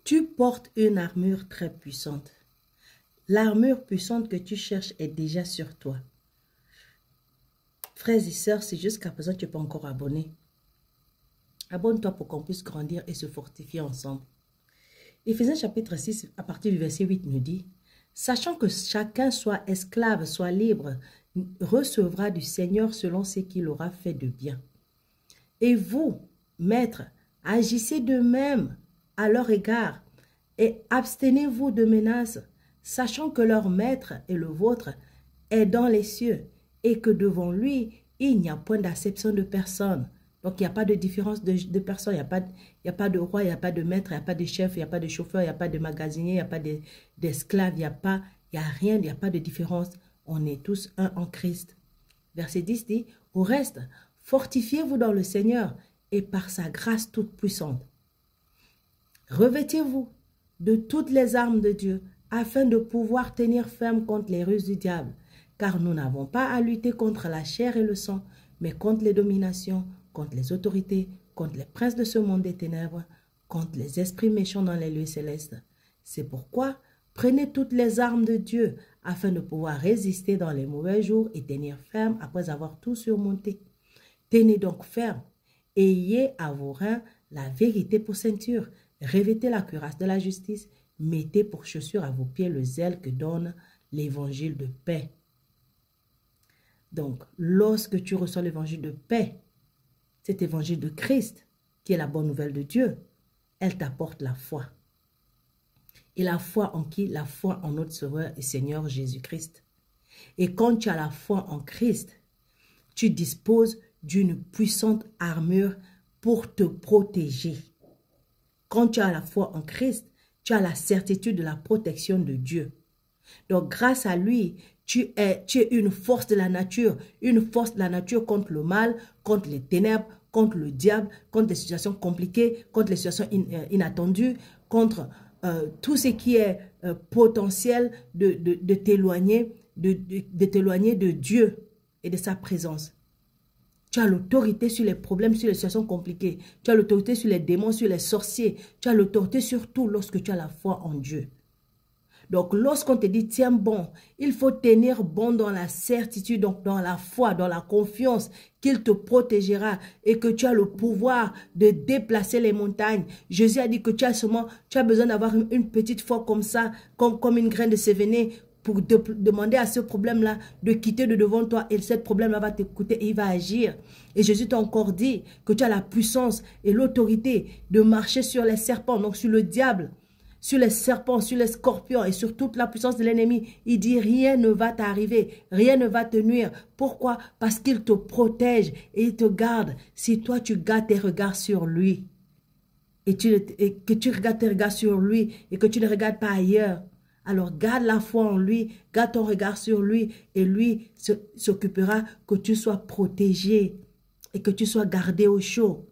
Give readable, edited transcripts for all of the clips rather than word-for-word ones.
Tu portes une armure très puissante. L'armure puissante que tu cherches est déjà sur toi. Frères et sœurs, si jusqu'à présent tu n'es pas encore abonné, abonne-toi pour qu'on puisse grandir et se fortifier ensemble. Éphésiens chapitre 6, à partir du verset 8, nous dit, « Sachant que chacun soit esclave, soit libre, recevra du Seigneur selon ce qu'il aura fait de bien. Et vous, maîtres, agissez de même à leur égard et abstenez-vous de menaces, sachant que leur maître et le vôtre est dans les cieux et que devant lui, il n'y a point d'acception de personne. » Donc, il n'y a pas de différence de personne, il n'y a pas de roi, il n'y a pas de maître, il n'y a pas de chef, il n'y a pas de chauffeur, il n'y a pas de magasinier, il n'y a pas d'esclave, il n'y a rien, il n'y a pas de différence. On est tous un en Christ. Verset 10 dit, « Au reste, fortifiez-vous dans le Seigneur et par sa grâce toute puissante. Revêtez-vous de toutes les armes de Dieu afin de pouvoir tenir ferme contre les ruses du diable. Car nous n'avons pas à lutter contre la chair et le sang, mais contre les dominations, contre les autorités, contre les princes de ce monde des ténèbres, contre les esprits méchants dans les lieux célestes. C'est pourquoi prenez toutes les armes de Dieu afin de pouvoir résister dans les mauvais jours et tenir ferme après avoir tout surmonté. Tenez donc ferme, ayez à vos reins la vérité pour ceinture, revêtez la cuirasse de la justice, mettez pour chaussure à vos pieds le zèle que donne l'évangile de paix. » Donc, lorsque tu reçois l'évangile de paix, cet évangile de Christ, qui est la bonne nouvelle de Dieu, elle t'apporte la foi. Et la foi en qui? La foi en notre Sauveur et Seigneur Jésus-Christ. Et quand tu as la foi en Christ, tu disposes d'une puissante armure pour te protéger. Quand tu as la foi en Christ, tu as la certitude de la protection de Dieu. Donc, grâce à lui, tu es une force de la nature contre le mal, contre les ténèbres, contre le diable, contre les situations compliquées, contre les situations inattendues, contre tout ce qui est potentiel de t'éloigner de Dieu et de sa présence. Tu as l'autorité sur les problèmes, sur les situations compliquées. Tu as l'autorité sur les démons, sur les sorciers. Tu as l'autorité sur tout lorsque tu as la foi en Dieu. Donc, lorsqu'on te dit, tiens bon, il faut tenir bon dans la certitude, donc dans la foi, dans la confiance qu'il te protégera et que tu as le pouvoir de déplacer les montagnes. Jésus a dit que tu as besoin d'avoir une petite foi comme ça, comme une graine de sévéné pour demander à ce problème-là de quitter de devant toi et ce problème-là va t'écouter et il va agir. Et Jésus t'a encore dit que tu as la puissance et l'autorité de marcher sur les serpents, donc sur le diable, sur les serpents, sur les scorpions et sur toute la puissance de l'ennemi. Il dit rien ne va t'arriver, rien ne va te nuire. Pourquoi? Parce qu'il te protège et il te garde. Si toi tu gardes tes regards sur lui et que tu regardes tes regards sur lui et que tu ne regardes pas ailleurs, alors garde la foi en lui, garde ton regard sur lui et lui s'occupera que tu sois protégé et que tu sois gardé au chaud.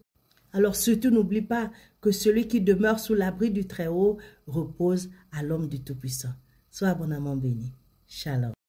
Alors surtout n'oublie pas que celui qui demeure sous l'abri du Très-Haut repose à l'homme du Tout-Puissant. Sois abondamment béni. Shalom.